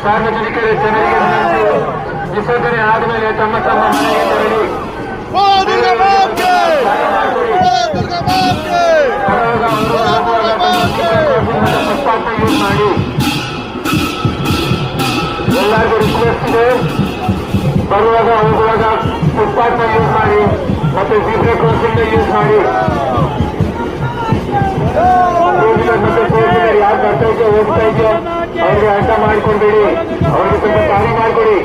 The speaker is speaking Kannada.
ಸಾರ್ವಜನಿಕರ ಜನರಿಗೆ ವಿಸರ್ಜನೆ ಆದಮೇಲೆ ತಮ್ಮ ತಮ್ಮ ಮನೆಗೆ ತೆರಳಿ ಯೂಸ್ ಮಾಡಿ. ಎಲ್ಲರಿಗೂ ರಿಕ್ವೆಸ್ಟ್ ಇದೆ, ಬರುವಾಗ ಹೋಗುವಾಗ ಫುಟ್ಪಾತ್ ಯೂಸ್ ಮಾಡಿ ಮತ್ತೆ ಜೀಬ್ರಾ ಕ್ರಾಸಿಂಗ್ ಯೂಸ್ ಮಾಡಿ. ಮತ್ತೆ ಯಾರು ಬರ್ತಾ ಇದೆಯೋ ಹೋಗ್ತಾ ಇದೆಯೋ ಅವ್ರಿಗೆ ಅಡ್ಡ ಮಾಡ್ಕೊಂಡ್ಬಿಡಿ, ಅವ್ರಿಗೆ ಸ್ವಲ್ಪ ದಾರಿ ಮಾಡಿಕೊಡಿ.